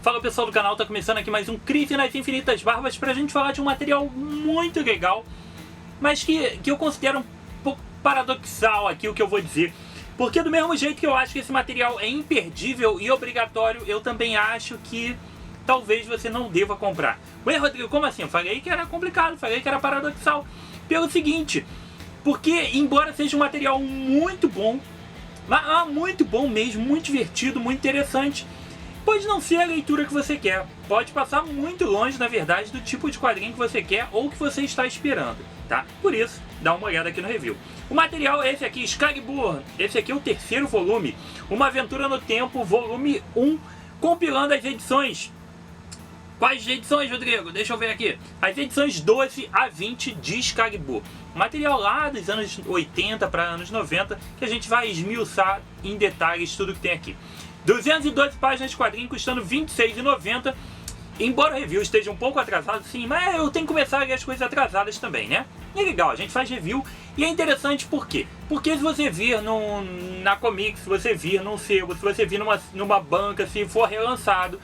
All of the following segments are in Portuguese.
Fala pessoal do canal, tá começando aqui mais um Crise nas Infinitas Barbas pra gente falar de um material muito legal, mas que eu considero um pouco paradoxal aqui o que eu vou dizer. Porque do mesmo jeito que eu acho que esse material é imperdível e obrigatório, eu também acho que talvez você não deva comprar. Ué, Rodrigo, como assim? Eu falei que era complicado, falei que era paradoxal. Pelo seguinte, porque embora seja um material muito bom, mas muito bom mesmo, muito divertido, muito interessante, pode não ser a leitura que você quer. Pode passar muito longe, na verdade, do tipo de quadrinho que você quer ou que você está esperando, tá? Por isso, dá uma olhada aqui no review. O material é esse aqui, Excalibur. Esse aqui é o terceiro volume. Uma Aventura no Tempo, volume 1, compilando as edições. Quais edições, Rodrigo? Deixa eu ver aqui. As edições 12 a 20 de Excalibur. Material lá dos anos 80 para anos 90, que a gente vai esmiuçar em detalhes tudo que tem aqui. 212 páginas de quadrinho custando R$ 26,90. Embora o review esteja um pouco atrasado, sim, mas eu tenho que começar a ler as coisas atrasadas também, né? E é legal, a gente faz review e é interessante por quê? Porque se você vir na Comics, se você vir num sebo, se você vir numa banca, se for relançado,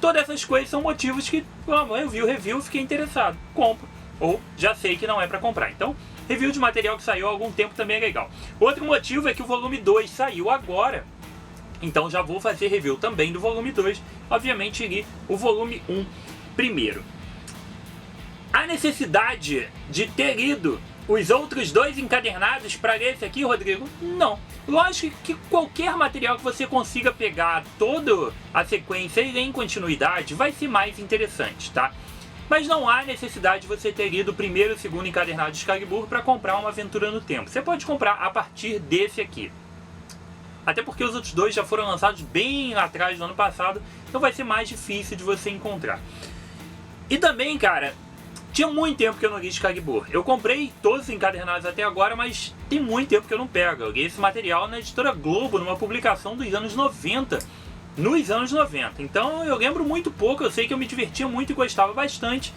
todas essas coisas são motivos que, eu vi o review, fiquei interessado, compro. Ou já sei que não é pra comprar. Então, review de material que saiu há algum tempo também é legal. Outro motivo é que o volume 2 saiu agora. Então já vou fazer review também do volume 2. Obviamente li o volume 1 primeiro. A necessidade de ter lido os outros dois encadernados para ler esse aqui, Rodrigo? Não. Lógico que qualquer material que você consiga pegar toda a sequência e ler em continuidade vai ser mais interessante, tá? Mas não há necessidade de você ter lido o primeiro e o segundo encadernado de Excalibur para comprar uma Aventura no Tempo. Você pode comprar a partir desse aqui. Até porque os outros dois já foram lançados bem lá atrás do ano passado, então vai ser mais difícil de você encontrar. E também, cara, tinha muito tempo que eu não li Excalibur. Eu comprei todos os encadernados até agora, mas tem muito tempo que eu não pego. Eu li esse material na editora Globo, numa publicação dos anos 90. Nos anos 90. Então eu lembro muito pouco, eu sei que eu me divertia muito e gostava bastante,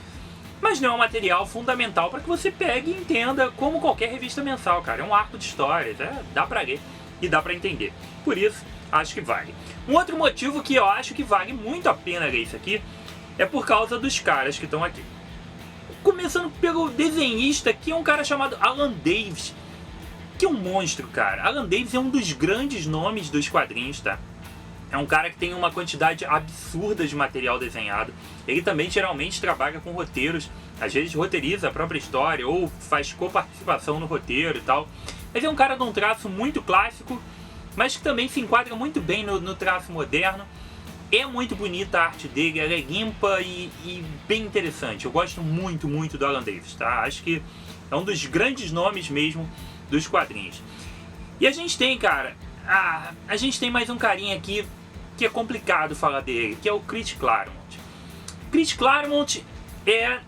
mas não é um material fundamental para que você pegue e entenda como qualquer revista mensal, cara. É um arco de histórias, dá pra ler e dá pra entender. Por isso, acho que vale. Um outro motivo que eu acho que vale muito a pena ler isso aqui é por causa dos caras que estão aqui. Começando pelo desenhista, que é um cara chamado Alan Davis, que é um monstro, cara. Alan Davis é um dos grandes nomes dos quadrinhos, tá? É um cara que tem uma quantidade absurda de material desenhado. Ele também geralmente trabalha com roteiros, às vezes roteiriza a própria história ou faz coparticipação no roteiro e tal. Mas é um cara de um traço muito clássico, mas que também se enquadra muito bem no traço moderno. É muito bonita a arte dele, ela é limpa e bem interessante. Eu gosto muito, muito do Alan Davis, tá? Acho que é um dos grandes nomes mesmo dos quadrinhos. E a gente tem, cara, a gente tem mais um carinha aqui que é complicado falar dele, que é o Chris Claremont. Chris Claremont é,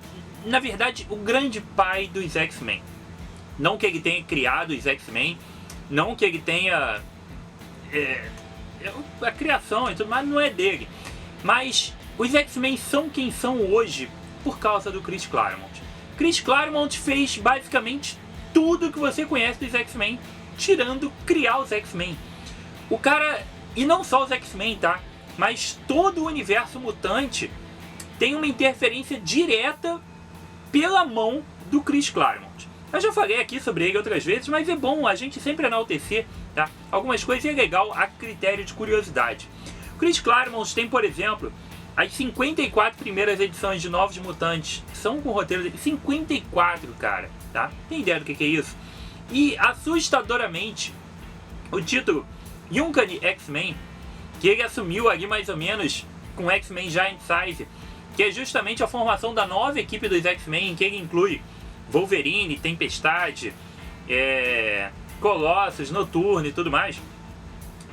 na verdade, o grande pai dos X-Men. Não que ele tenha criado os X-Men, não que ele tenha a criação e tudo mais, não é dele. Mas os X-Men são quem são hoje por causa do Chris Claremont. Chris Claremont fez basicamente tudo que você conhece dos X-Men, tirando criar os X-Men. O cara, e não só os X-Men, tá? Mas todo o universo mutante tem uma interferência direta pela mão do Chris Claremont. Eu já falei aqui sobre ele outras vezes, mas é bom a gente sempre enaltecer, tá? Algumas coisas é legal a critério de curiosidade. O Chris Claremont tem, por exemplo, as 54 primeiras edições de Novos Mutantes são com roteiro dele. 54, cara, tá? Tem ideia do que é isso? E, assustadoramente, o título Uncanny X-Men, que ele assumiu ali mais ou menos com X-Men Giant Size, que é justamente a formação da nova equipe dos X-Men, em que ele inclui Wolverine, Tempestade, Colossus, Noturno e tudo mais.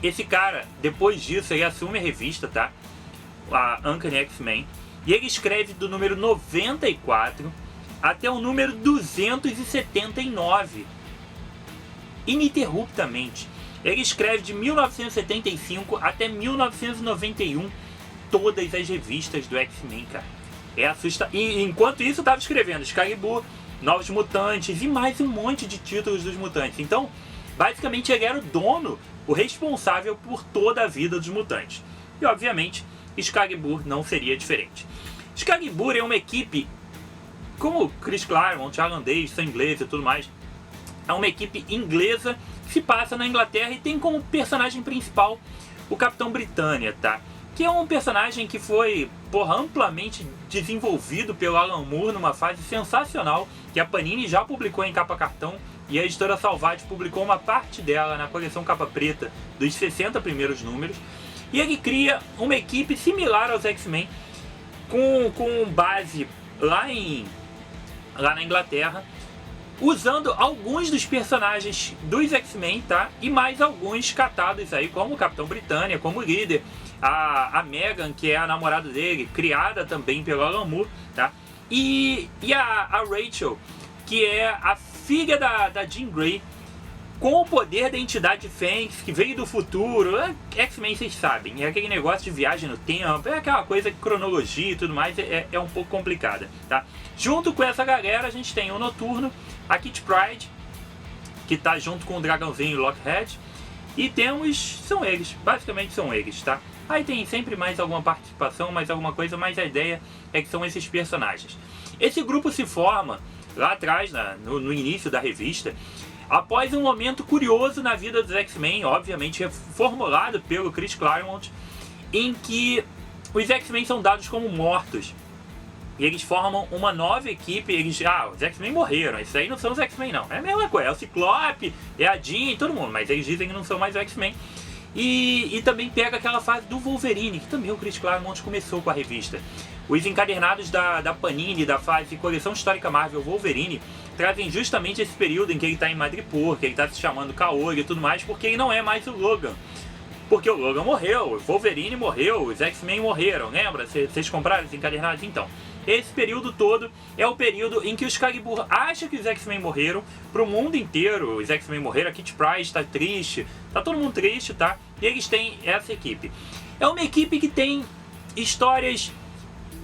Esse cara, depois disso, ele assume a revista, tá? A Uncanny X-Men. E ele escreve do número 94 até o número 279. Ininterruptamente. Ele escreve de 1975 até 1991 todas as revistas do X-Men, cara. É assustador. E enquanto isso, eu tava escrevendo Excalibur, Novos Mutantes e mais um monte de títulos dos Mutantes. Então, basicamente ele era o dono, o responsável por toda a vida dos mutantes. E obviamente, Excalibur não seria diferente. Excalibur é uma equipe, como Chris Claremont, Alan Davis, são ingleses e tudo mais, é uma equipe inglesa que se passa na Inglaterra e tem como personagem principal o Capitão Britânia, tá? Que é um personagem que foi, amplamente desenvolvido pelo Alan Moore numa fase sensacional, que a Panini já publicou em capa cartão e a editora Salvati publicou uma parte dela na coleção capa preta dos 60 primeiros números. E ele cria uma equipe similar aos X-Men, com base lá na Inglaterra, usando alguns dos personagens dos X-Men, tá? E mais alguns catados aí, como o Capitão Britânia, como o líder, a Megan, que é a namorada dele, criada também pelo Alan Moore, tá? E a Rachel, que é a filha da Jean Grey, com o poder da entidade Fênix, que veio do futuro. X-Men, vocês sabem, é aquele negócio de viagem no tempo, é aquela coisa de cronologia e tudo mais, é um pouco complicada, tá? Junto com essa galera, a gente tem o Noturno, a Kitty Pryde, que tá junto com o Dragãozinho e o Lockheed, e basicamente são eles, tá? Aí tem sempre mais alguma participação, mais alguma coisa, mas a ideia é que são esses personagens. Esse grupo se forma lá atrás, no início da revista, após um momento curioso na vida dos X-Men, obviamente reformulado pelo Chris Claremont, em que os X-Men são dados como mortos. E eles formam uma nova equipe. Os X-Men morreram, esses aí não são os X-Men não. É a mesma coisa, é o Ciclope, é a Jean e todo mundo, mas eles dizem que não são mais os X-Men. E também pega aquela fase do Wolverine, que também o Chris Claremont começou com a revista. Os encadernados da Panini, da fase Coleção Histórica Marvel Wolverine, trazem justamente esse período em que ele está em Madripoor, que ele está se chamando Kaori e tudo mais, porque ele não é mais o Logan. Porque o Logan morreu, o Wolverine morreu, os X-Men morreram, lembra? Vocês compraram os encadernados? Então, esse período todo é o período em que o Excalibur acha que os X-Men morreram, pro mundo inteiro os X-Men morreram, a Kitty Pryde tá triste, tá todo mundo triste, tá? E eles têm essa equipe. É uma equipe que tem histórias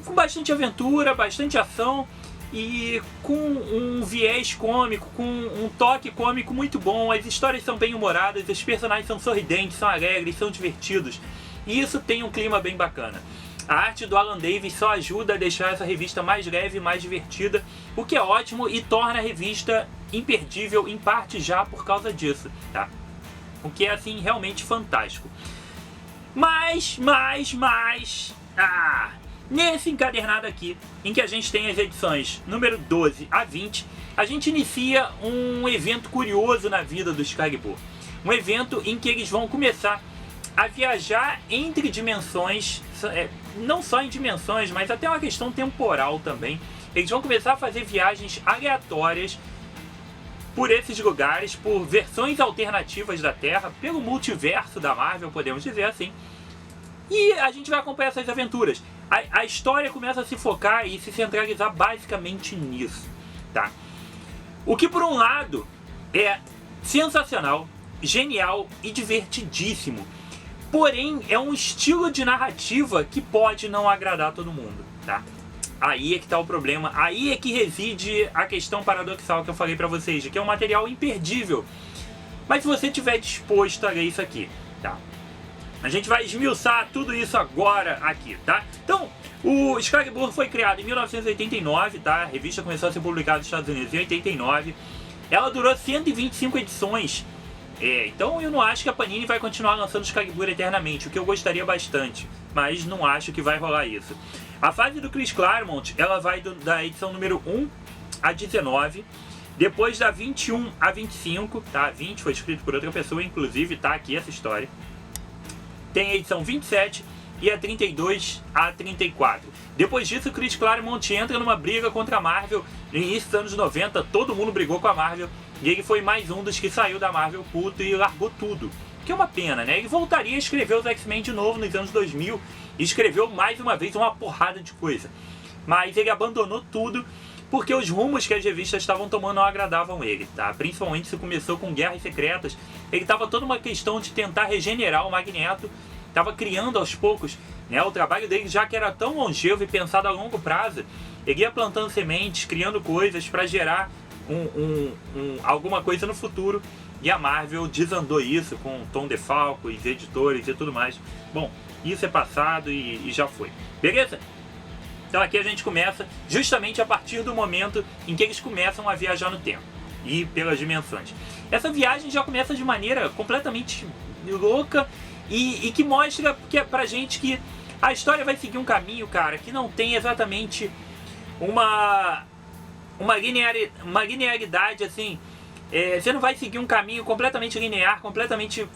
com bastante aventura, bastante ação e com um viés cômico, com um toque cômico muito bom. As histórias são bem humoradas, os personagens são sorridentes, são alegres, são divertidos. E isso tem um clima bem bacana. A arte do Alan Davis só ajuda a deixar essa revista mais leve e mais divertida, o que é ótimo e torna a revista imperdível, em parte já por causa disso, tá? O que é, assim, realmente fantástico. Nesse encadernado aqui, em que a gente tem as edições número 12 a 20, a gente inicia um evento curioso na vida do Excalibur. Um evento em que eles vão começar a viajar entre dimensões, não só em dimensões, mas até uma questão temporal também. Eles vão começar a fazer viagens aleatórias por esses lugares, por versões alternativas da Terra, pelo multiverso da Marvel, podemos dizer assim. E a gente vai acompanhar essas aventuras. A história começa a se focar e se centralizar basicamente nisso, tá? O que, por um lado, é sensacional, genial e divertidíssimo. Porém, é um estilo de narrativa que pode não agradar a todo mundo, tá? Aí é que tá o problema, aí é que reside a questão paradoxal que eu falei pra vocês, de que é um material imperdível. Mas se você estiver disposto a ler isso aqui, tá? A gente vai esmiuçar tudo isso agora aqui, tá? Então, o Excalibur foi criado em 1989, tá? A revista começou a ser publicada nos Estados Unidos em 89. Ela durou 125 edições. Então eu não acho que a Panini vai continuar lançando Excalibur eternamente, o que eu gostaria bastante, mas não acho que vai rolar isso. A fase do Chris Claremont, ela vai da edição número 1 a 19, depois da 21 a 25, tá? 20 foi escrito por outra pessoa, inclusive tá aqui essa história. Tem a edição 27 e a 32 a 34. Depois disso, o Chris Claremont entra numa briga contra a Marvel. No início dos anos 90, todo mundo brigou com a Marvel. E ele foi mais um dos que saiu da Marvel puto e largou tudo. Que é uma pena, né? Ele voltaria a escrever os X-Men de novo nos anos 2000. E escreveu mais uma vez uma porrada de coisa. Mas ele abandonou tudo porque os rumos que as revistas estavam tomando não agradavam ele, tá? Principalmente se começou com Guerras Secretas. Ele estava toda uma questão de tentar regenerar o Magneto. Estava criando aos poucos, né? O trabalho dele, já que era tão longevo e pensado a longo prazo, ele ia plantando sementes, criando coisas para gerar alguma coisa no futuro. E a Marvel desandou isso com Tom DeFalco, os editores e tudo mais. Bom, isso é passado e já foi. Beleza? Então aqui a gente começa justamente a partir do momento em que eles começam a viajar no tempo e pelas dimensões. Essa viagem já começa de maneira completamente louca e que mostra pra gente que a história vai seguir um caminho, cara, que não tem exatamente uma linearidade assim. Você não vai seguir um caminho completamente linear, completamente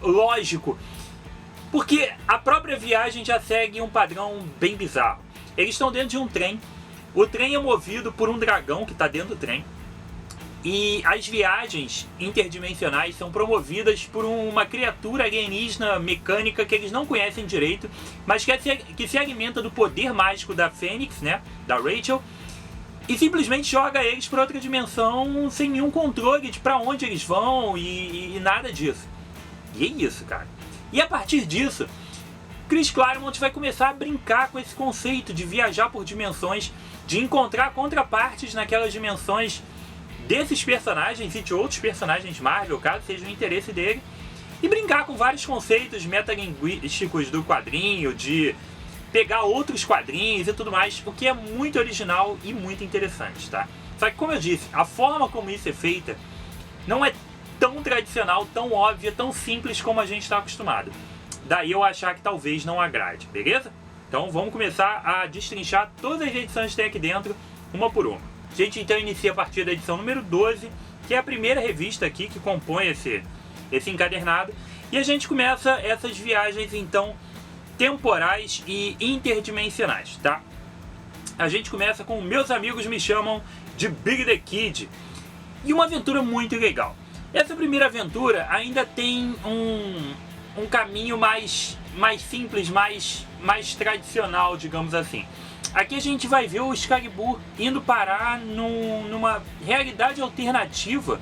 lógico, porque a própria viagem já segue um padrão bem bizarro. Eles estão dentro de um trem, o trem é movido por um dragão que está dentro do trem, e as viagens interdimensionais são promovidas por uma criatura alienígena mecânica que eles não conhecem direito, mas que se alimenta do poder mágico da Fênix, né, da Rachel, e simplesmente joga eles para outra dimensão sem nenhum controle de para onde eles vão e nada disso. E é isso, cara. E a partir disso, Chris Claremont vai começar a brincar com esse conceito de viajar por dimensões, de encontrar contrapartes naquelas dimensões desses personagens e de outros personagens Marvel, caso seja o interesse dele, e brincar com vários conceitos metalinguísticos do quadrinho, de pegar outros quadrinhos e tudo mais, o que é muito original e muito interessante, tá? Só que, como eu disse, a forma como isso é feita não é tão tradicional, tão óbvia, tão simples como a gente está acostumado. Daí eu achar que talvez não agrade, beleza? Então vamos começar a destrinchar todas as edições que tem aqui dentro, uma por uma. A gente então inicia a partir da edição número 12, que é a primeira revista aqui que compõe esse encadernado, e a gente começa essas viagens então temporais e interdimensionais, tá? A gente começa com Meus Amigos Me Chamam de Big the Kid, e uma aventura muito legal. Essa primeira aventura ainda tem um caminho mais simples, mais tradicional, digamos assim. Aqui a gente vai ver o Excalibur indo parar numa realidade alternativa,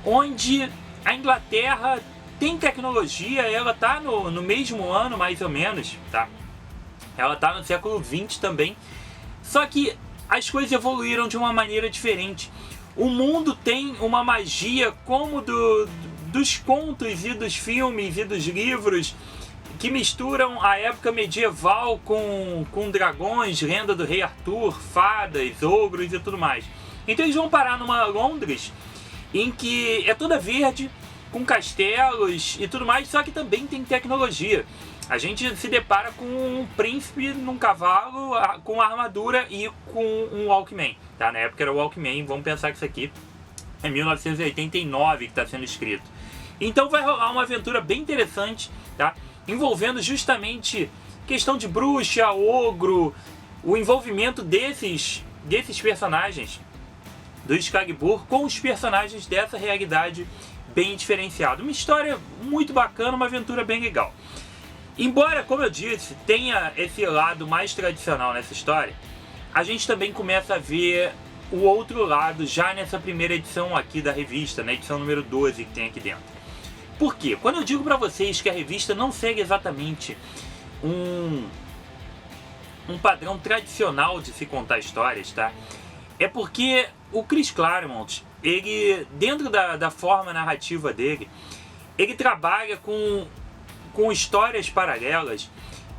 onde a Inglaterra tem tecnologia, ela tá no mesmo ano mais ou menos, tá? Ela tá no século XX também, só que as coisas evoluíram de uma maneira diferente. O mundo tem uma magia como dos contos e dos filmes e dos livros, que misturam a época medieval com dragões, lenda do rei Arthur, fadas, ogros e tudo mais. Então eles vão parar numa Londres em que é toda verde, com castelos e tudo mais, só que também tem tecnologia. A gente se depara com um príncipe num cavalo, com armadura e com um Walkman. Tá? Na época era o Walkman, vamos pensar que isso aqui é 1989 que está sendo escrito. Então vai rolar uma aventura bem interessante, tá? Envolvendo justamente questão de bruxa, ogro, o envolvimento desses personagens do Excalibur com os personagens dessa realidade bem diferenciada. Uma história muito bacana, uma aventura bem legal. Embora, como eu disse, tenha esse lado mais tradicional nessa história, a gente também começa a ver o outro lado já nessa primeira edição aqui da revista, na edição número 12 que tem aqui dentro. Por quê? Quando eu digo pra vocês que a revista não segue exatamente um padrão tradicional de se contar histórias, tá? É porque o Chris Claremont, ele, dentro da forma narrativa dele, ele trabalha com histórias paralelas,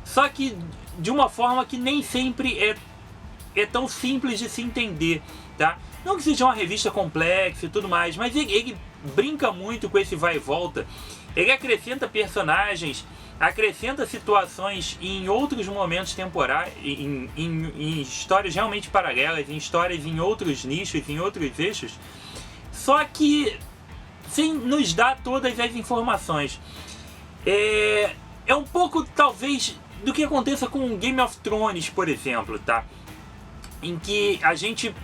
só que de uma forma que nem sempre é tão simples de se entender, tá? Não que seja uma revista complexa e tudo mais, mas ele brinca muito com esse vai e volta. Ele acrescenta personagens, acrescenta situações em outros momentos temporais, em histórias realmente paralelas, em histórias em outros nichos, em outros eixos, só que sem nos dar todas as informações. É um pouco, talvez, do que aconteça com Game of Thrones, por exemplo, tá? Em que a gente,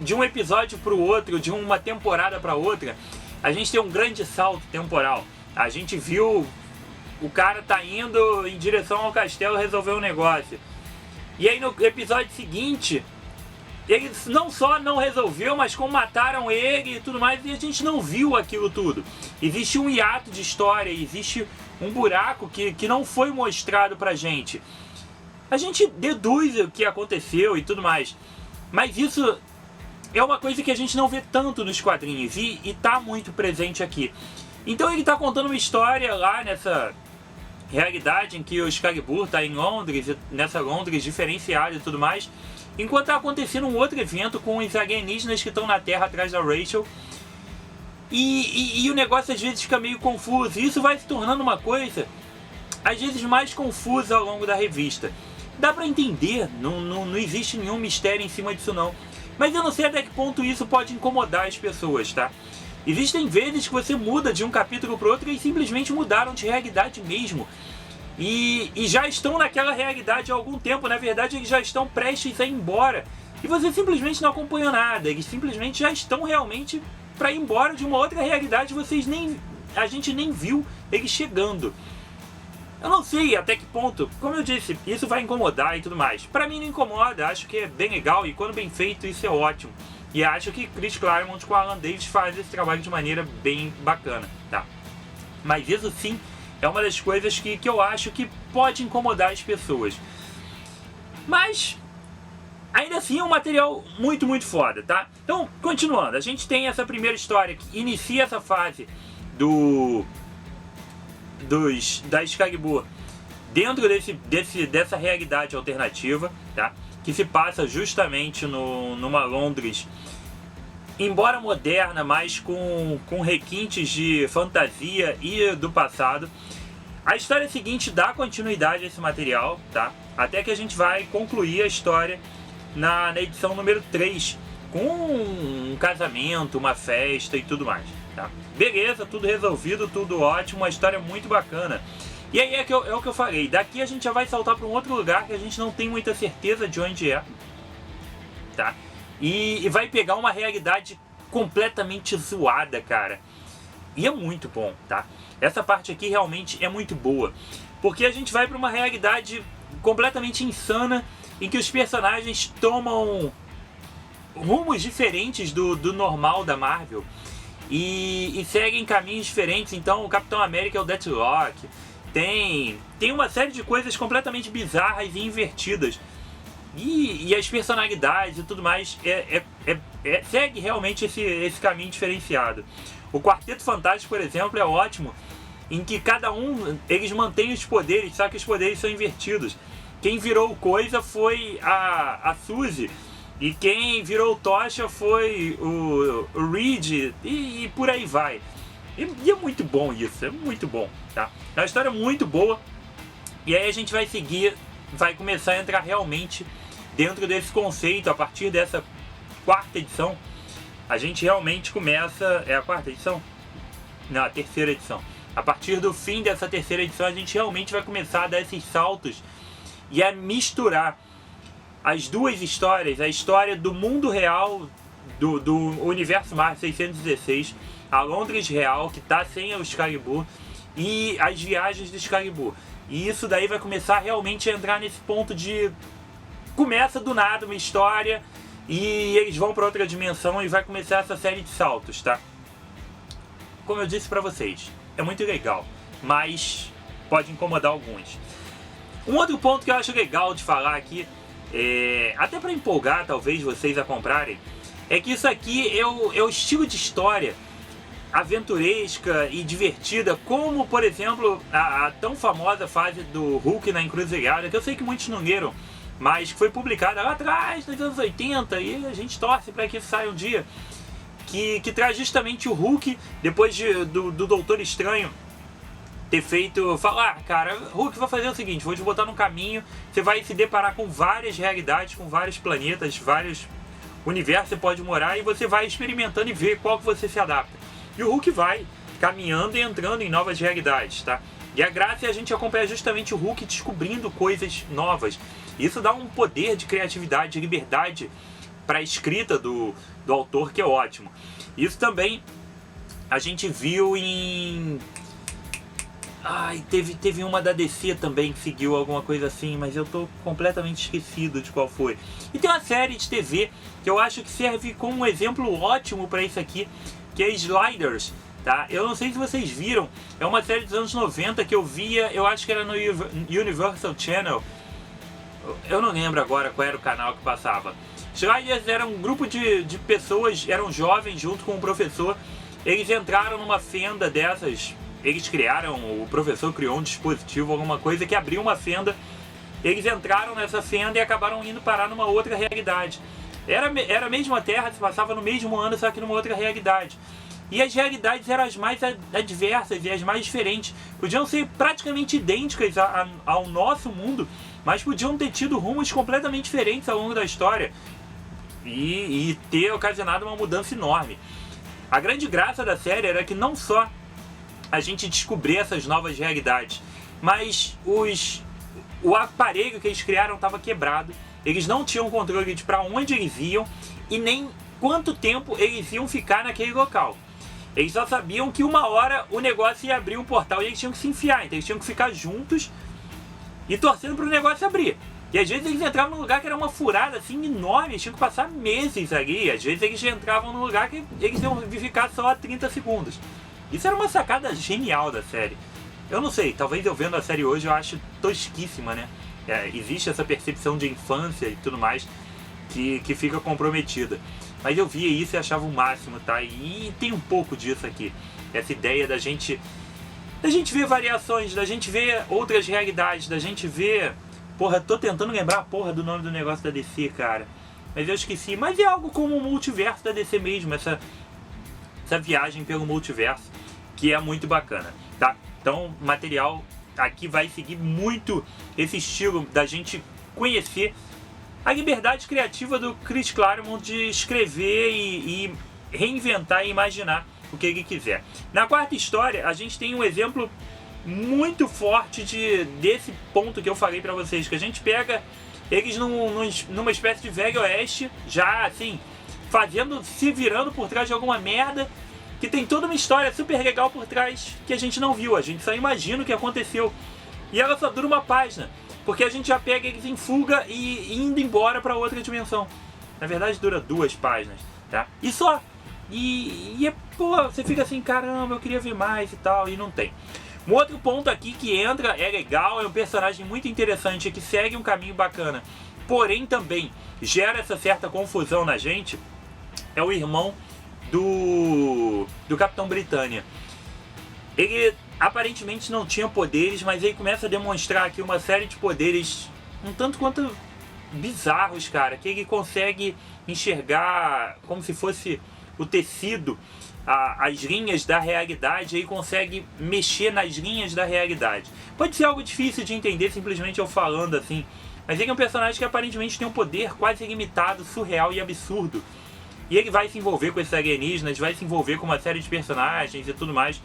de um episódio para o outro, de uma temporada para outra, a gente tem um grande salto temporal. A gente viu o cara tá indo em direção ao castelo resolver um negócio. E aí no episódio seguinte, ele não só não resolveu, mas como mataram ele e tudo mais, e a gente não viu aquilo tudo. Existe um hiato de história, existe um buraco que não foi mostrado pra gente. A gente deduz o que aconteceu e tudo mais, mas isso é uma coisa que a gente não vê tanto nos quadrinhos e tá muito presente aqui. Então ele tá contando uma história lá realidade em que o Excalibur está em Londres, nessa Londres diferenciada e tudo mais, enquanto está acontecendo um outro evento com os alienígenas que estão na Terra atrás da Rachel. E o negócio às vezes fica meio confuso, e isso vai se tornando uma coisa às vezes mais confusa ao longo da revista. Dá pra entender, não existe nenhum mistério em cima disso não, mas eu não sei até que ponto isso pode incomodar as pessoas, tá? Existem vezes que você muda de um capítulo pro outro e simplesmente mudaram de realidade mesmo, e já estão naquela realidade há algum tempo. Na verdade eles já estão prestes a ir embora, e você simplesmente não acompanhou nada, eles simplesmente já estão realmente para ir embora de uma outra realidade, a gente nem viu eles chegando. Eu não sei até que ponto, como eu disse, isso vai incomodar e tudo mais. Pra mim não incomoda, acho que é bem legal, e quando bem feito isso é ótimo. E acho que Chris Claremont com Alan Davis faz esse trabalho de maneira bem bacana, tá? Mas isso sim é uma das coisas que eu acho que pode incomodar as pessoas. Mas ainda assim é um material muito, muito foda, tá? Então, continuando, a gente tem essa primeira história que inicia essa fase da Excalibur dentro dessa realidade alternativa, tá? Que se passa justamente numa Londres, embora moderna, mas com requintes de fantasia e do passado. A história seguinte dá continuidade a esse material, tá? Até que a gente vai concluir a história na edição número 3, com um casamento, uma festa e tudo mais, tá? Beleza, tudo resolvido, tudo ótimo, uma história muito bacana. E aí é o que eu falei, daqui a gente já vai saltar para um outro lugar que a gente não tem muita certeza de onde é, tá? E vai pegar uma realidade completamente zoada, cara. E é muito bom, tá? Essa parte aqui realmente é muito boa, porque a gente vai para uma realidade completamente insana, em que os personagens tomam rumos diferentes do normal da Marvel e seguem caminhos diferentes. Então o Capitão América é o Deathlock, tem uma série de coisas completamente bizarras e invertidas, e as personalidades e tudo mais segue realmente esse caminho diferenciado. O Quarteto Fantástico, por exemplo, é ótimo, em que cada um, eles mantêm os poderes, só que os poderes são invertidos. Quem virou coisa foi a Suzy, e quem virou tocha foi o Reed, e por aí vai. E é muito bom isso, é muito bom, tá? É uma história muito boa, e aí a gente vai seguir, vai começar a entrar realmente dentro desse conceito. A partir dessa quarta edição, a gente realmente começa... É a quarta edição? Não, a terceira edição. A partir do fim dessa terceira edição, a gente realmente vai começar a dar esses saltos e a misturar as duas histórias, a história do mundo real, do universo Marvel 616, a Londres real, que tá sem o Excalibur, e as viagens do Excalibur. E isso daí vai começar realmente a entrar nesse ponto de... Começa do nada uma história, e eles vão para outra dimensão, e vai começar essa série de saltos, tá? Como eu disse pra vocês, é muito legal, mas pode incomodar alguns. Um outro ponto que eu acho legal de falar aqui, até para empolgar talvez vocês a comprarem, é que isso aqui é o estilo de história aventuresca e divertida, como por exemplo a tão famosa fase do Hulk na Encruzilhada, que eu sei que muitos não leram, mas foi publicada lá atrás, nos anos 80, e a gente torce para que isso saia um dia, que traz justamente o Hulk, depois do Doutor Estranho ter feito, falar, cara, Hulk, vai fazer o seguinte, vou te botar num caminho, você vai se deparar com várias realidades, com vários planetas, vários universos que você pode morar, e você vai experimentando e ver qual que você se adapta. E o Hulk vai caminhando e entrando em novas realidades, tá? E a graça é a gente acompanhar justamente o Hulk descobrindo coisas novas. Isso dá um poder de criatividade, de liberdade para a escrita do autor, que é ótimo. Isso também a gente viu em... teve uma da DC também que seguiu alguma coisa assim, mas eu tô completamente esquecido de qual foi. E tem uma série de TV que eu acho que serve como um exemplo ótimo para isso aqui, que é Sliders, tá? Eu não sei se vocês viram, é uma série dos anos 90 que eu via, eu acho que era no Universal Channel, eu não lembro agora qual era o canal que passava. Sliders era um grupo de pessoas, eram jovens junto com um professor, eles entraram numa fenda dessas eles criaram, o professor criou um dispositivo, alguma coisa que abriu uma fenda. Eles entraram nessa fenda e acabaram indo parar numa outra realidade. Era a mesma Terra, se passava no mesmo ano, só que numa outra realidade. E as realidades eram as mais adversas e as mais diferentes. Podiam ser praticamente idênticas ao nosso mundo, mas podiam ter tido rumos completamente diferentes ao longo da história. E ter ocasionado uma mudança enorme. A grande graça da série era que não só a gente descobrir essas novas realidades, mas o aparelho que eles criaram estava quebrado. Eles não tinham controle de para onde eles iam e nem quanto tempo eles iam ficar naquele local. Eles só sabiam que uma hora o negócio ia abrir um portal e eles tinham que se enfiar. Então eles tinham que ficar juntos e torcendo para o negócio abrir. E às vezes eles entravam num lugar que era uma furada assim enorme, eles tinham que passar meses ali. Às vezes eles entravam num lugar que eles iam ficar só 30 segundos. Isso era uma sacada genial da série. Eu não sei, talvez eu vendo a série hoje eu acho tosquíssima, né? Existe essa percepção de infância e tudo mais que fica comprometida. Mas eu via isso e achava o máximo, tá? E tem um pouco disso aqui. Essa ideia da gente ver variações, da gente ver outras realidades, da gente ver... Porra, tô tentando lembrar a porra do nome do negócio da DC, cara. Mas eu esqueci. Mas é algo como o multiverso da DC mesmo, essa viagem pelo multiverso, que é muito bacana, tá? Então, o material aqui vai seguir muito esse estilo da gente conhecer a liberdade criativa do Chris Claremont de escrever e reinventar e imaginar o que ele quiser. Na quarta história, a gente tem um exemplo muito forte desse ponto que eu falei pra vocês, que a gente pega eles numa espécie de velho oeste, já assim, se virando por trás de alguma merda, que tem toda uma história super legal por trás que a gente não viu, a gente só imagina o que aconteceu. E ela só dura uma página, porque a gente já pega eles em fuga e indo embora para outra dimensão. Na verdade dura 2 páginas, tá? E só. Pô, você fica assim, caramba, eu queria ver mais e tal, e não tem. Um outro ponto aqui que entra, é legal, é um personagem muito interessante, que segue um caminho bacana, porém também gera essa certa confusão na gente, é o irmão do Capitão Britânia. Ele aparentemente não tinha poderes, mas ele começa a demonstrar aqui uma série de poderes um tanto quanto bizarros, cara, que ele consegue enxergar como se fosse o tecido, as linhas da realidade, ele consegue mexer nas linhas da realidade. Pode ser algo difícil de entender simplesmente eu falando assim, mas ele é um personagem que aparentemente tem um poder quase ilimitado, surreal e absurdo. E ele vai se envolver com esses alienígenas, vai se envolver com uma série de personagens e tudo mais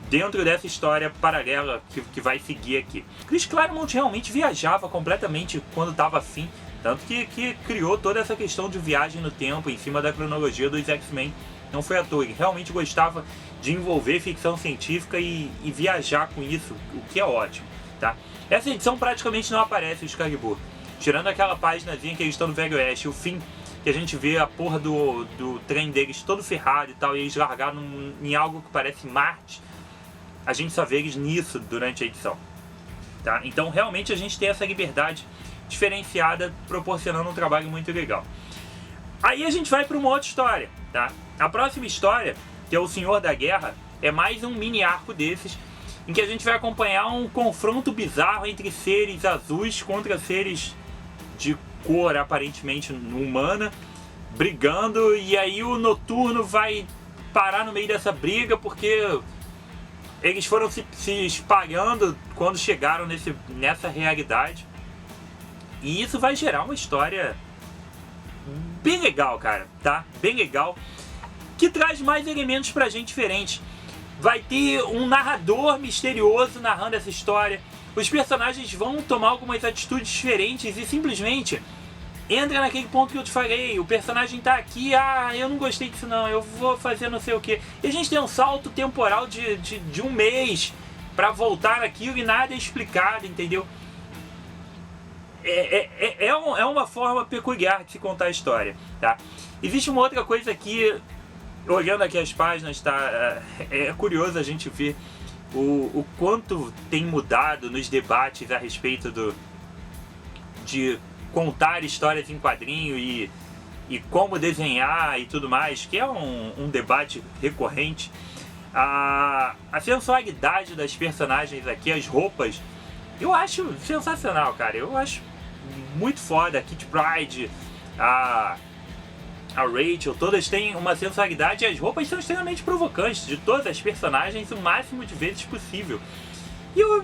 dentro dessa história paralela que vai seguir aqui. Chris Claremont realmente viajava completamente quando estava afim, tanto que criou toda essa questão de viagem no tempo em cima da cronologia dos X-Men. Não foi à toa, ele realmente gostava de envolver ficção científica e viajar com isso, o que é ótimo, tá? Essa edição praticamente não aparece o Excalibur, tirando aquela páginazinha que eles estão no Velho Oeste, o fim, que a gente vê a porra do trem deles todo ferrado e tal, e eles largaram em algo que parece Marte. A gente só vê eles nisso durante a edição, tá? Então realmente a gente tem essa liberdade diferenciada, proporcionando um trabalho muito legal. Aí a gente vai para uma outra história, tá? A próxima história, que é o Senhor da Guerra, é mais um mini arco desses, em que a gente vai acompanhar um confronto bizarro entre seres azuis contra seres de cor aparentemente humana, brigando, e aí o Noturno vai parar no meio dessa briga porque eles foram se espalhando quando chegaram nessa realidade. E isso vai gerar uma história bem legal, cara, tá? Bem legal, que traz mais elementos pra gente diferentes. Vai ter um narrador misterioso narrando essa história. Os personagens vão tomar algumas atitudes diferentes e simplesmente entra naquele ponto que eu te falei. O personagem tá aqui, eu não gostei disso não, eu vou fazer não sei o que. E a gente tem um salto temporal de um mês pra voltar naquilo e nada é explicado, entendeu? É uma forma peculiar de se contar a história, tá? Existe uma outra coisa aqui, olhando aqui as páginas, tá? É curioso a gente ver o quanto tem mudado nos debates a respeito de contar histórias em quadrinho e como desenhar e tudo mais, que é um debate recorrente. A sensualidade das personagens aqui, as roupas, eu acho sensacional, cara. Eu acho muito foda. A Kitty Pryde, a Rachel, todas têm uma sensualidade e as roupas são extremamente provocantes de todas as personagens o máximo de vezes possível. E eu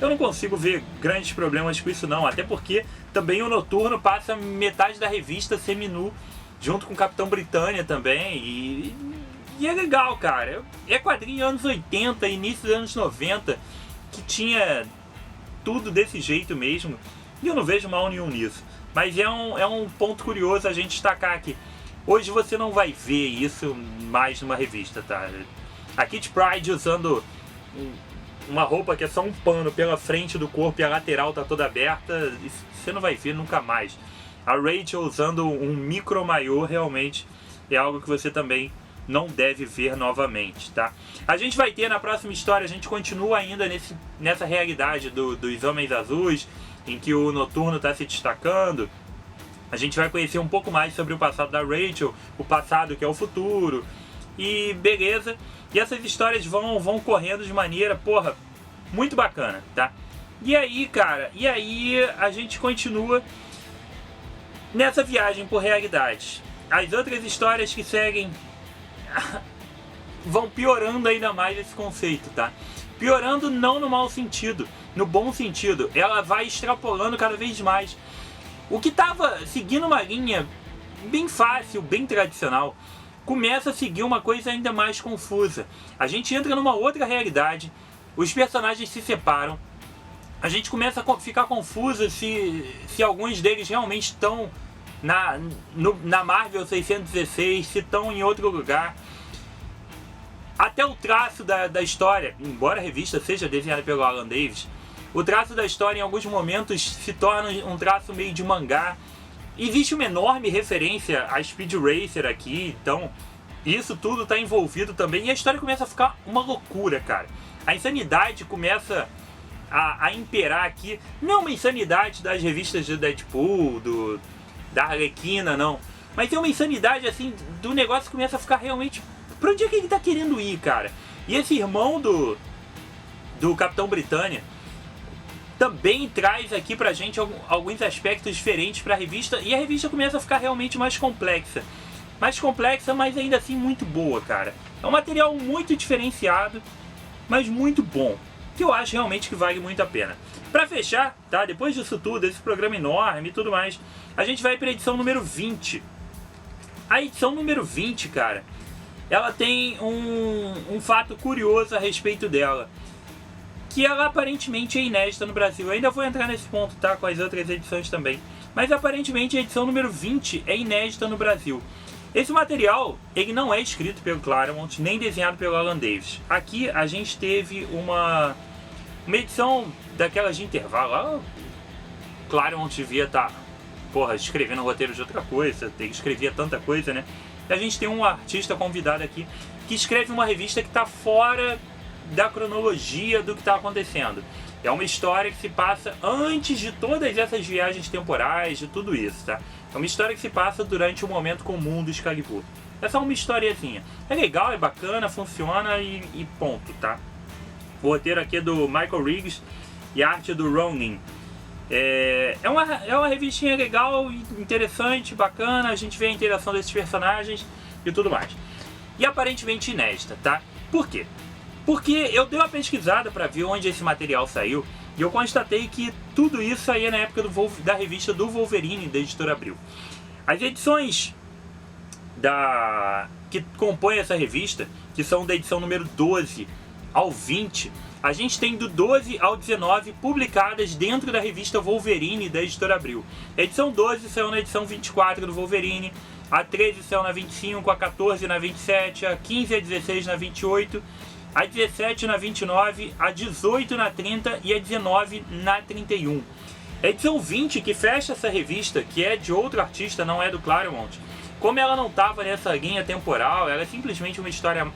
não consigo ver grandes problemas com isso não, até porque também o Noturno passa metade da revista seminu, junto com o Capitão Britânia também, e é legal, cara. É quadrinho anos 80, início dos anos 90, que tinha tudo desse jeito mesmo, e eu não vejo mal nenhum nisso. Mas é um ponto curioso a gente destacar aqui. Hoje você não vai ver isso mais numa revista, tá? A Kitty Pryde usando uma roupa que é só um pano pela frente do corpo e a lateral tá toda aberta, você não vai ver nunca mais. A Rachel usando um micro maiô realmente é algo que você também não deve ver novamente, tá? A gente vai ter na próxima história, a gente continua ainda nessa realidade dos Homens Azuis, em que o Noturno está se destacando. A gente vai conhecer um pouco mais sobre o passado da Rachel, o passado que é o futuro, e beleza. E essas histórias vão correndo de maneira, porra, muito bacana, tá? E aí, cara, a gente continua nessa viagem por realidades. As outras histórias que seguem vão piorando ainda mais esse conceito, tá? Piorando não no mau sentido, no bom sentido. Ela vai extrapolando cada vez mais. O que estava seguindo uma linha bem fácil, bem tradicional, começa a seguir uma coisa ainda mais confusa. A gente entra numa outra realidade, os personagens se separam, a gente começa a ficar confuso se alguns deles realmente estão na Marvel 616, se estão em outro lugar. Até o traço da história, embora a revista seja desenhada pelo Alan Davis, o traço da história em alguns momentos se torna um traço meio de mangá. Existe uma enorme referência a Speed Racer aqui, então isso tudo está envolvido também e a história começa a ficar uma loucura, cara. A insanidade começa a imperar aqui, não uma insanidade das revistas do Deadpool, da Arlequina, não, mas tem uma insanidade assim, do negócio começa a ficar realmente... Pra onde é que ele tá querendo ir, cara? E esse irmão do Capitão Britânia também traz aqui pra gente alguns aspectos diferentes pra revista. E a revista começa a ficar realmente mais complexa. Mais complexa, mas ainda assim muito boa, cara. É um material muito diferenciado, mas muito bom. Que eu acho realmente que vale muito a pena. Pra fechar, tá? Depois disso tudo, esse programa enorme e tudo mais, a gente vai pra edição número 20. A edição número 20, cara, ela tem um fato curioso a respeito dela, que ela aparentemente é inédita no Brasil. Eu ainda vou entrar nesse ponto, tá, com as outras edições também, mas aparentemente a edição número 20 é inédita no Brasil. Esse material, ele não é escrito pelo Claremont, nem desenhado pelo Alan Davis. Aqui a gente teve uma edição daquelas de intervalo. Claremont devia estar, escrevendo roteiro de outra coisa, ele escrevia tanta coisa, né? A gente tem um artista convidado aqui que escreve uma revista que está fora da cronologia do que está acontecendo. É uma história que se passa antes de todas essas viagens temporais, de tudo isso, tá? É uma história que se passa durante o momento comum do Excalibur. É só uma historiazinha. É legal, é bacana, funciona e ponto, tá? O roteiro aqui é do Michael Riggs e a arte do Ronin. É uma revistinha legal, interessante, bacana, a gente vê a interação desses personagens e tudo mais. E aparentemente inédita, tá? Por quê? Porque eu dei uma pesquisada para ver onde esse material saiu e eu constatei que tudo isso saía na época da revista do Wolverine, da Editora Abril. As edições que compõem essa revista, que são da edição número 12 ao 20, a gente tem do 12 ao 19 publicadas dentro da revista Wolverine da Editora Abril. A edição 12 saiu na edição 24 do Wolverine, a 13 saiu na 25, a 14 na 27, a 15 e a 16 na 28, a 17 na 29, a 18 na 30 e a 19 na 31. A edição 20, que fecha essa revista, que é de outro artista, não é do Claremont, como ela não estava nessa linha temporal, ela é simplesmente uma história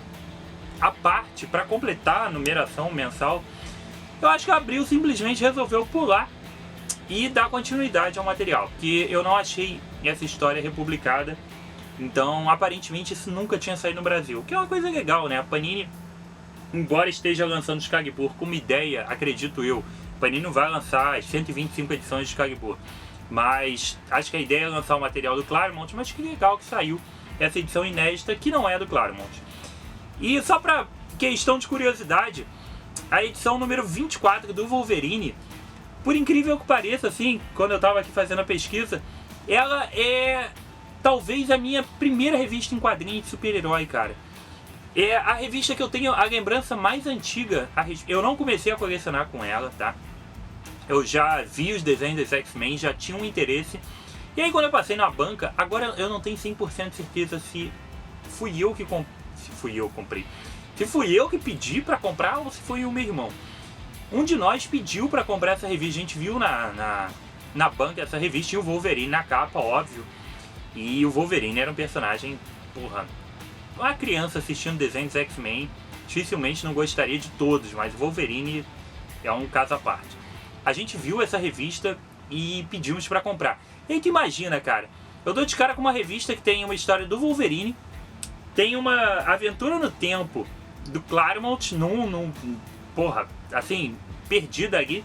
à parte para completar a numeração mensal, eu acho que a Abril simplesmente resolveu pular e dar continuidade ao material, que eu não achei essa história republicada Então, aparentemente, isso nunca tinha saído no Brasil. O que é uma coisa legal, né? A Panini, embora esteja lançando Excalibur como ideia, acredito eu, a Panini não vai lançar as 125 edições de Excalibur. Mas acho que a ideia é lançar o material do Claremont, mas que legal que saiu essa edição inédita, que não é do Claremont. E só pra questão de curiosidade, a edição número 24 do Wolverine, por incrível que pareça, assim, quando eu tava aqui fazendo a pesquisa, ela é talvez a minha primeira revista em quadrinhos de super-herói, cara. É a revista que eu tenho a lembrança mais antiga. Eu não comecei a colecionar com ela, tá? Eu já vi os desenhos dos X-Men, já tinha um interesse. E aí quando eu passei na banca, agora eu não tenho 100% de certeza se fui eu que comprei. Se fui eu que pedi pra comprar ou se foi o meu irmão. Um de nós pediu pra comprar essa revista. A gente viu na banca essa revista e o Wolverine na capa, óbvio. E o Wolverine era um personagem, porra, uma criança assistindo desenhos X-Men dificilmente não gostaria de todos, mas o Wolverine é um caso à parte. A gente viu essa revista e pedimos pra comprar. E aí tu imagina, cara, eu dou de cara com uma revista que tem uma história do Wolverine, tem uma aventura no tempo do Claremont, porra, assim, perdida ali,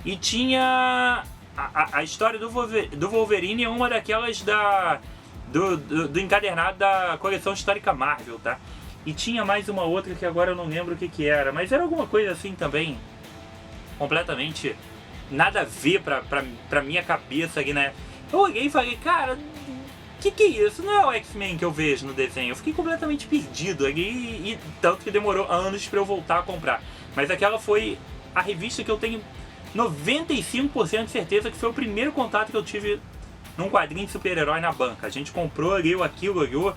e tinha a história do Wolverine é uma daquelas do encadernado da coleção histórica Marvel, tá? E tinha mais uma outra que agora eu não lembro o que era, mas era alguma coisa assim também, completamente nada a ver pra minha cabeça ali, né? Eu olhei e falei, cara, que é isso? Não é o X-Men que eu vejo no desenho. Eu fiquei completamente perdido ali e tanto que demorou anos pra eu voltar a comprar. Mas aquela foi a revista que eu tenho 95% de certeza que foi o primeiro contato que eu tive num quadrinho de super-herói na banca. A gente comprou, leu aquilo, olhou.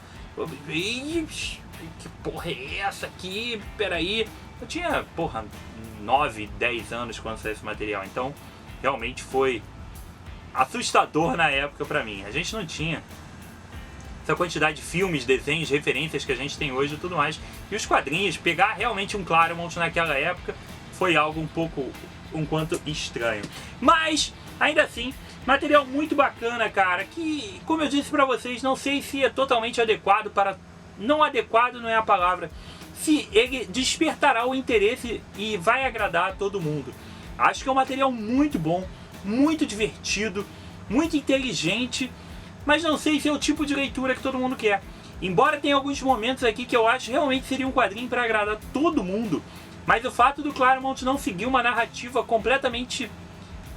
Que porra é essa aqui? Peraí. Eu tinha, porra, 9, 10 anos quando saiu esse material. Então, realmente foi assustador na época pra mim. A gente não tinha essa quantidade de filmes, desenhos, referências que a gente tem hoje e tudo mais. E os quadrinhos, pegar realmente um Claremont naquela época foi algo um quanto estranho. Mas, ainda assim, material muito bacana, cara, que, como eu disse pra vocês, não sei se é totalmente adequado para... Não adequado não é a palavra. Se ele despertará o interesse e vai agradar a todo mundo. Acho que é um material muito bom, muito divertido, muito inteligente, mas não sei se é o tipo de leitura que todo mundo quer. Embora tenha alguns momentos aqui que eu acho realmente seria um quadrinho para agradar todo mundo, mas o fato do Claremont não seguir uma narrativa completamente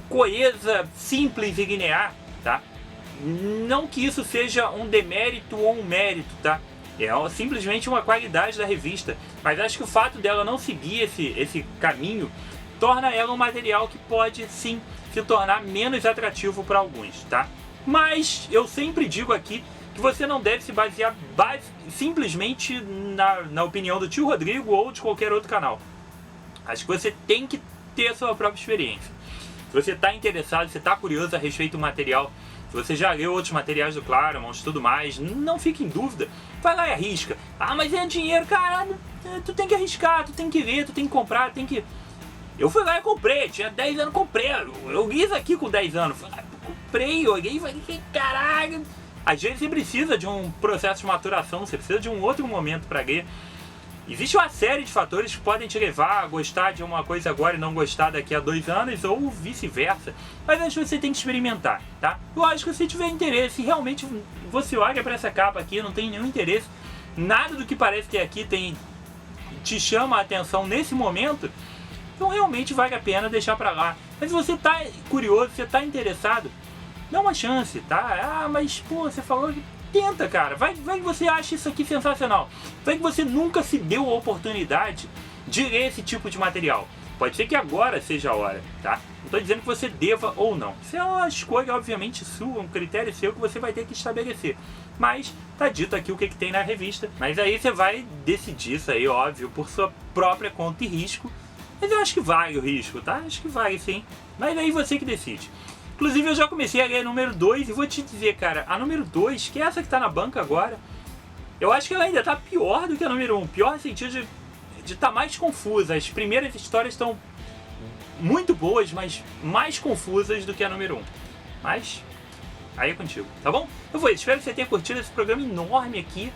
coesa, simples e linear, tá? Não que isso seja um demérito ou um mérito, tá? É simplesmente uma qualidade da revista, mas acho que o fato dela não seguir esse caminho torna ela um material que pode sim se tornar menos atrativo para alguns, tá? Mas eu sempre digo aqui que você não deve se basear simplesmente na opinião do tio Rodrigo ou de qualquer outro canal. Acho que você tem que ter a sua própria experiência. Se você está interessado, se está curioso a respeito do material, se você já leu outros materiais do Claremont e tudo mais, não fique em dúvida. Vai lá e arrisca. Ah, mas é dinheiro, cara. Tu tem que arriscar, tu tem que ver, tu tem que comprar, tem que... Eu fui lá e comprei, tinha 10 anos, comprei. Eu li isso aqui com 10 anos. Fui lá, comprei, olhei e falei, caralho. Às vezes você precisa de um processo de maturação, você precisa de um outro momento para ler. Existe uma série de fatores que podem te levar a gostar de uma coisa agora e não gostar daqui a 2 anos, ou vice-versa. Mas acho que você tem que experimentar, tá? Lógico, se tiver interesse, realmente você olha para essa capa aqui, não tem nenhum interesse, nada do que parece ter aqui te chama a atenção nesse momento, então realmente vale a pena deixar para lá. Mas se você tá curioso, se você tá interessado, dá uma chance, tá? Ah, mas pô, você falou que... Tenta, cara. Vai que você acha isso aqui sensacional. Vai que você nunca se deu a oportunidade de ler esse tipo de material. Pode ser que agora seja a hora, tá? Não tô dizendo que você deva ou não. Isso é uma escolha, obviamente, sua, um critério seu que você vai ter que estabelecer. Mas tá dito aqui o que tem na revista. Mas aí você vai decidir isso aí, óbvio, por sua própria conta e risco. Mas eu acho que vale o risco, tá? Acho que vale sim. Mas aí você que decide. Inclusive eu já comecei a ler a número 2 e vou te dizer, cara, a número 2, que é essa que tá na banca agora, eu acho que ela ainda tá pior do que a número 1. Pior no sentido de estar mais confusa. As primeiras histórias estão muito boas, mas mais confusas do que a número 1. Mas Aí é contigo, tá bom? Eu vou, espero que você tenha curtido esse programa enorme aqui.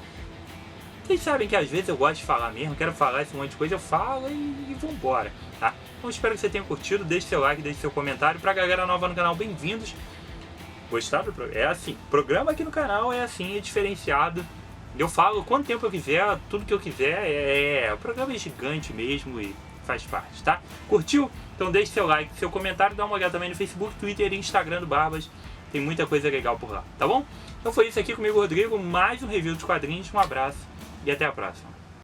Vocês sabem que às vezes eu gosto de falar mesmo, quero falar esse monte de coisa, eu falo e vambora, tá? Então espero que você tenha curtido, deixe seu like, deixe seu comentário. Pra galera nova no canal, bem-vindos. Gostaram do programa? É assim, programa aqui no canal é assim, é diferenciado. Eu falo quanto tempo eu quiser, tudo que eu quiser, o programa é gigante mesmo e faz parte, tá? Curtiu? Então deixe seu like, seu comentário, dá uma olhada também no Facebook, Twitter e Instagram do Barbas. Tem muita coisa legal por lá, tá bom? Então foi isso aqui comigo, Rodrigo, mais um review dos quadrinhos. Um abraço e até a próxima.